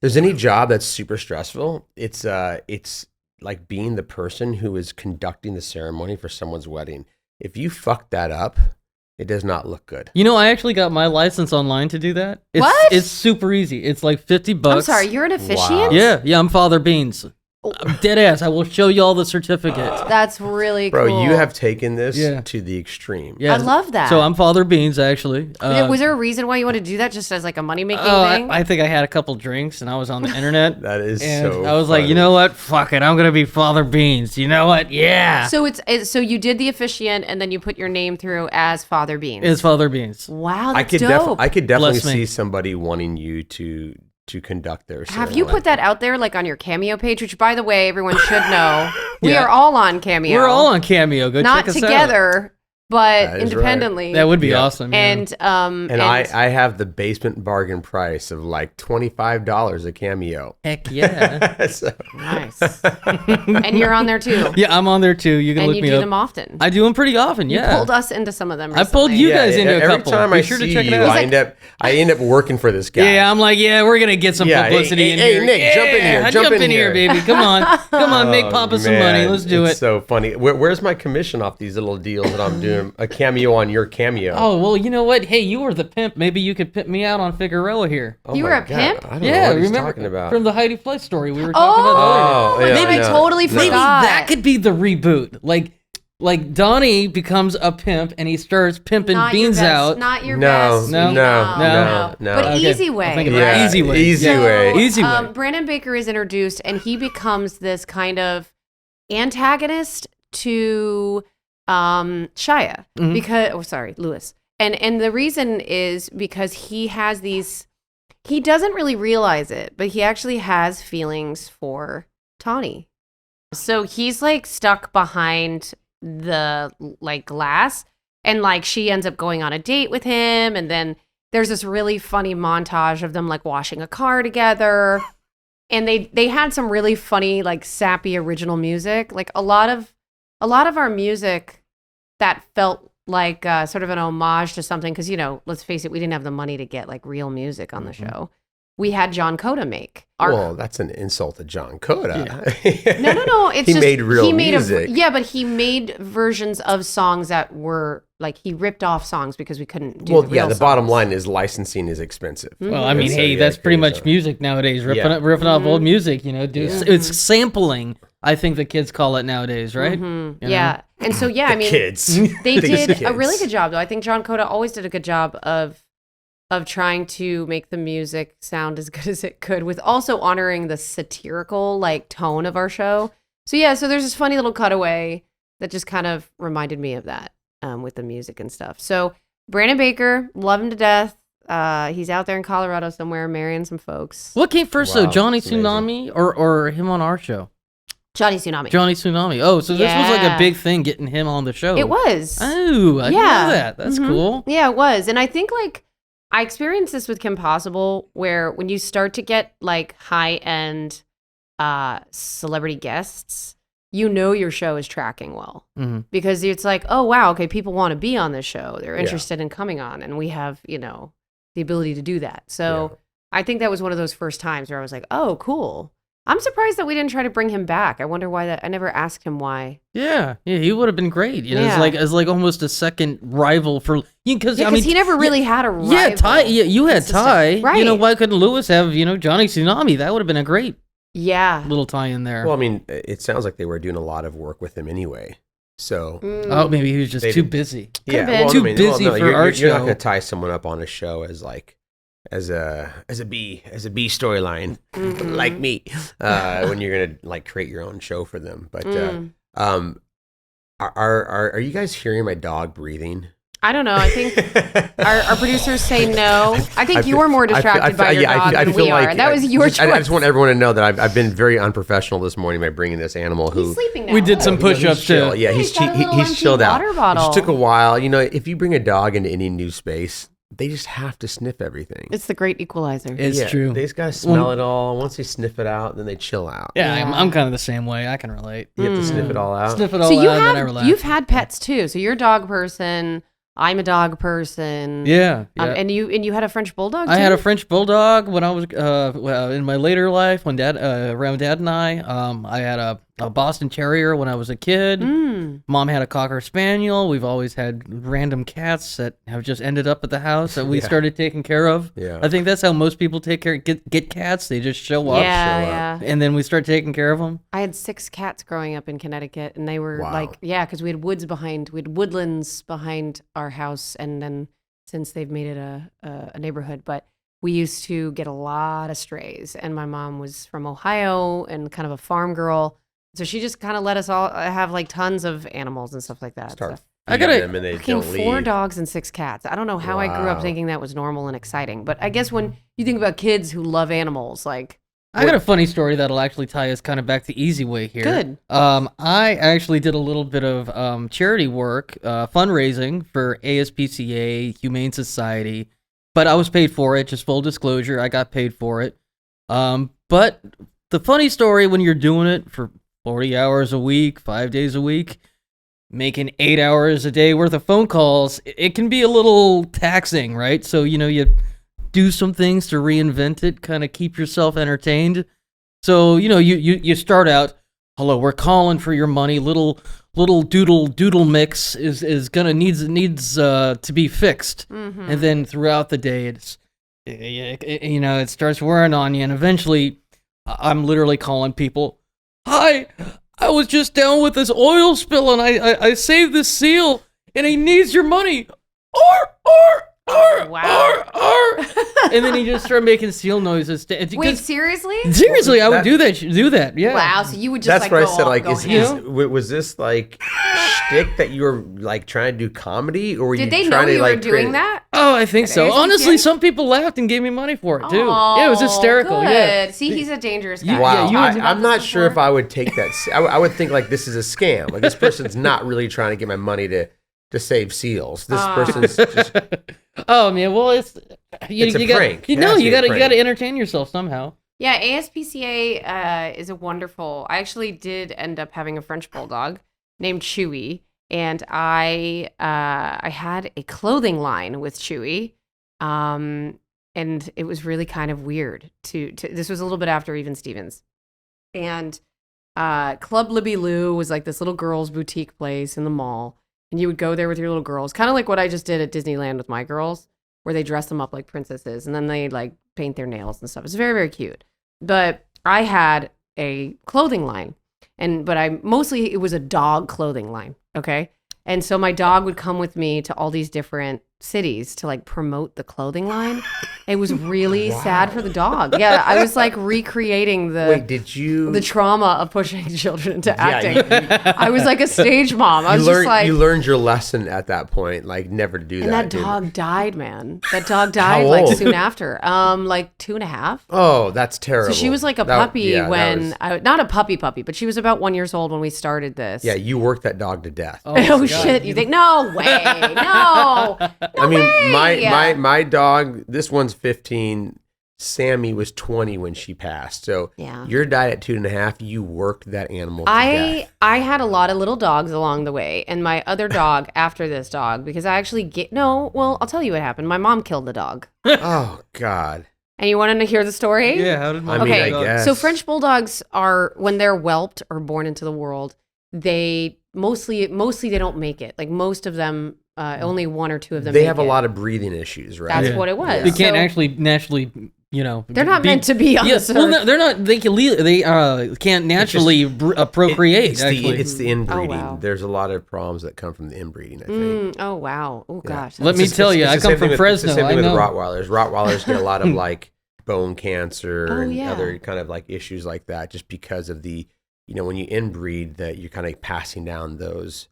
there's any job that's super stressful, it's like being the person who is conducting the ceremony for someone's wedding. If you fuck that up, it does not look good. You know, I actually got my license online to do that. What? It's super easy. It's like $50. I'm sorry, you're an officiant? Yeah, I'm Father Beans. I'm dead ass. I will show you all the certificate. That's really cool. Bro, you have taken this to the extreme. Yeah. I love that. So I'm Father Beans, actually. Was there a reason why you wanted to do that, just as like a money-making thing? I think I had a couple drinks and I was on the internet. That is and so I was funny. like, you know what? Fuck it. I'm going to be Father Beans. You know what? Yeah. So so you did the officiant and then you put your name through as Father Beans. It's Father Beans. Wow, that's I could definitely Bless me. see somebody wanting you to conduct their ceremony. Have you put that out there, like on your Cameo page? Which, by the way, everyone should know. We are all on Cameo. We're all on Cameo. Go Not check us together, but That is independently. out. That would be awesome. Yeah. And I have the basement bargain price of like $25 a Cameo. Heck yeah. So- nice. And you're on there too. Yeah, I'm on there too. You can And look you me do up. them often. I do them pretty often, yeah. You pulled us into some of them. I pulled recently. you guys into a every couple. time Be I sure to see check it you, out. I end up working for this guy. Yeah, I'm like, we're gonna get some publicity in here. Nick, jump in here. Jump in here, baby. Come on, make Papa some money. Let's do it's it. so funny. Where's my commission off these little deals that I'm doing? A cameo on your Cameo. Oh well, you know what? Hey, you were the pimp. Maybe you could pimp me out on Figueroa here. Oh You my were a God. pimp? I don't know what he's remember talking about. from the Heidi Fleiss story we were talking about Oh, earlier. yeah, Maybe I no. totally forgot. Maybe that could be the reboot. Like Donnie becomes a pimp and he starts pimping Not Beans your best, out. Not your No, best. no. But Okay, easy I'll way. think of it. right? Easy way. Easy Yeah. way. Easy way. Brandon Baker is introduced, and he becomes this kind of antagonist to Shia because, Lewis. And the reason is because he has these. He doesn't really realize it, but he actually has feelings for Tawny. So he's like stuck behind the like glass, and like she ends up going on a date with him, and then there's this really funny montage of them like washing a car together. And they had some really funny, like sappy original music. Like a lot of our music that felt like sort of an homage to something. Because, you know, let's face it, we didn't have the money to get like real music on the show. We had John Coda make. Well, that's an insult to John Coda. No. It's he just, made real music. But he made versions of songs that were like he ripped off songs because we couldn't do. Well, the real the songs. bottom line is licensing is expensive. Well, I mean, So, hey, yeah, that's pretty kids much are- music nowadays. Ripping off old music, you know. It's sampling. I think the kids call it nowadays, right? You know? Yeah, and so I mean, Kids. they These did a kids. really good job though. I think John Coda always did a good job of trying to make the music sound as good as it could with also honoring the satirical like tone of our show. So so there's this funny little cutaway that just kind of reminded me of that with the music and stuff. So Brandon Baker, love him to death. He's out there in Colorado somewhere marrying some folks. What came first, Wow, though, Johnny that's amazing. Tsunami or him on our show? Johnny Tsunami. Johnny Tsunami. Oh, so this was like a Yeah. big thing getting him on the show. It was. Oh, I didn't know that. That's Mhm. cool. Yeah, it was. And I think like I experienced this with Kim Possible where when you start to get like high-end celebrity guests, you know your show is tracking well. Mhm. Because it's like, oh wow, okay, people want to be on this show. They're interested in coming on and we have, you know, the ability to do that. So I think that was one of those first times where I was like, oh, cool. I'm surprised that we didn't try to bring him back. I wonder why that. I never asked him why. Yeah, he would have been great. You know, Yeah. it's like almost a second rival for because Yeah, because he never really had a rival. Yeah, Ty. Yeah, you had consistent- Ty. Right. You know, why couldn't Lewis have Johnny Tsunami? That would have been a great Yeah. little tie in there. Well, I mean, it sounds like they were doing a lot of work with him anyway. So, Oh, maybe he was just They too did- busy. Could've yeah, been. Too busy for you're, our you're not show. going to tie someone up on a show as like as a B storyline Mhm. like me when you're going to like create your own show for them. But are you guys hearing my dog breathing? I don't know. I think our producers say no. I think you feel- were more I feel- distracted by your dog than we are. That was your choice. I just want everyone to know that I've been very unprofessional this morning by bringing this animal who He's sleeping now. We did some you know, push-ups he's chill. too. Yeah, He's got a little he's empty chilled out. water bottle. It just took a while. You know, if you bring a dog into any new space, they just have to sniff everything. It's the great equalizer. It's true. They just gotta smell it all. Once they sniff it out, then they chill out. Yeah, Yeah. I'm kind of the same way. I can relate. You have to sniff it all out. Sniff it all So out, and then I relax. you've had pets too. So you're a dog person. I'm a dog person. Yeah. And you had a French bulldog too? I had a French bulldog when I was in my later life when around Dad and I had a Boston Terrier when I was a kid. Mom had a Cocker Spaniel. We've always had random cats that have just ended up at the house that we started taking care of. Yeah. I think that's how most people get cats. They just show up. Yeah. And then we start taking care of them. I had 6 cats growing up in Connecticut, and they were because we had woodlands behind our house, and then since they've made it a neighborhood, but we used to get a lot of strays, and my mom was from Ohio and kind of a farm girl, so she just kind of let us all have like tons of animals and stuff like that. I got them and they don't 4 leave. dogs and 6 cats. I don't know how I grew up thinking that was normal and exciting, but I guess when you think about kids who love animals, like. I got a funny story that'll actually tie us kind of back to Easy Way here. Good. I actually did a little bit of charity work, fundraising for ASPCA, Humane Society, but I was paid for it, just full disclosure, I got paid for it. But the funny story when you're doing it for 40 hours a week, 5 days a week, making 8 hours a day worth of phone calls, it can be a little taxing, right? So, you do some things to reinvent it, kind of keep yourself entertained. So, you start out, hello, we're calling for your money. Little doodle mix is gonna needs to be fixed. And then throughout the day, it starts wearing on you, and eventually, I'm literally calling people. Hi, I was just down with this oil spill, and I saved this seal, and he needs your money. And then he just started making seal noises. Wait, seriously? Seriously, I would do that. Yeah. Wow. So you would just That's what I said. Like, was this like shtick that you were like trying to do comedy, or were Did you they know trying to you were like doing that? Oh, I think so. ASPCA? Honestly, some people laughed and gave me money for it too. Yeah, it was hysterical. Good. Yeah. See, he's a dangerous guy. Wow, Yeah, I'm not sure if I would take that. I would think like this is a scam. Like this person's not really trying to get my money to save seals. This person's just. Oh man, well it's a Prank. prank. You gotta entertain yourself somehow. Yeah, ASPCA is a wonderful. I actually did end up having a French bulldog named Chewy, and I had a clothing line with Chewy, and it was really kind of weird. This was a little bit after Even Stevens, and Club Libby Lou was like this little girls' boutique place in the mall. And you would go there with your little girls, kind of like what I just did at Disneyland with my girls, where they dress them up like princesses and then they like paint their nails and stuff. It's very, very cute. But I had a clothing line, but it was a dog clothing line. Okay. And so my dog would come with me to all these different cities to like promote the clothing line. It was really sad for the dog. Yeah, I was like recreating the trauma of pushing children into acting. I was like a stage mom. You learned your lesson at that point, like never to do that. And that dog died, man. That dog died like soon after, like 2.5. Oh, that's terrible. So she was like a puppy not a puppy, but she was about 1 year old when we started this. Yeah, you worked that dog to death. Oh shit! You think? No way! No. I mean, my dog. This one's 15. Sammy was 20 when she passed. So your died at 2.5. You worked that animal to death. I had a lot of little dogs along the way, and my other dog after this dog, because I actually I'll tell you what happened. My mom killed the dog. Oh God. And you wanted to hear the story? Yeah. How did my? I guess. So French bulldogs are, when they're whelped or born into the world, they mostly they don't make it. Like most of them. Only 1 or 2 of them. They have a lot of breathing issues, right? That's what it was. They can't actually naturally, they're not meant to be on this earth. Well, they're not. They can't naturally procreate. It's the inbreeding. Oh, wow. There's a lot of problems that come from the inbreeding, I think. Oh wow. Oh gosh. Let me tell you, I come from Fresno. It's the same thing with know. Rottweilers. Rottweilers get a lot of like bone cancer and other kind of like issues like that, just because of the when you inbreed, that you're kind of passing down those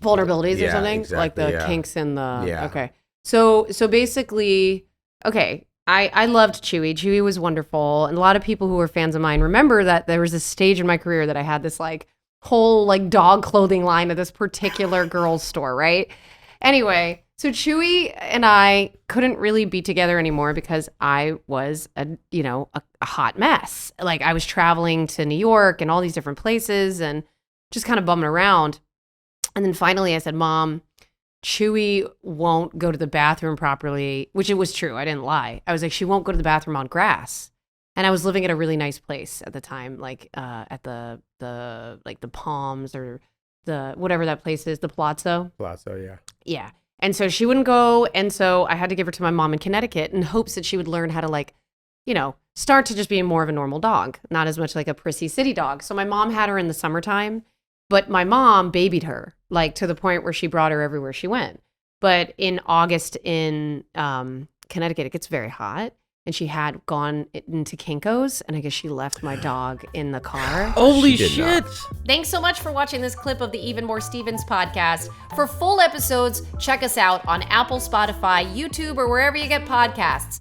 vulnerabilities or something, exactly, like the kinks in the okay. So basically, okay, I loved Chewy. Chewy was wonderful, and a lot of people who are fans of mine remember that there was a stage in my career that I had this like whole like dog clothing line at this particular girl's store, right? Anyway, so Chewy and I couldn't really be together anymore because I was a hot mess. Like I was traveling to New York and all these different places and just kind of bumming around. And then finally I said, Mom, Chewy won't go to the bathroom properly, which it was true. I didn't lie. I was like, she won't go to the bathroom on grass. And I was living at a really nice place at the time, like at the Palms or the whatever that place is, the Palazzo. Palazzo, yeah. Yeah. And so she wouldn't go. And so I had to give her to my mom in Connecticut in hopes that she would learn how to, like, you know, start to just being more of a normal dog, not as much like a prissy city dog. So my mom had her in the summertime, but my mom babied her, like, to the point where she brought her everywhere she went. But in August in Connecticut, it gets very hot. And she had gone into Kinko's, and I guess she left my dog in the car. Holy She did shit. not. Thanks so much for watching this clip of the Even More Stevens podcast. For full episodes, check us out on Apple, Spotify, YouTube, or wherever you get podcasts.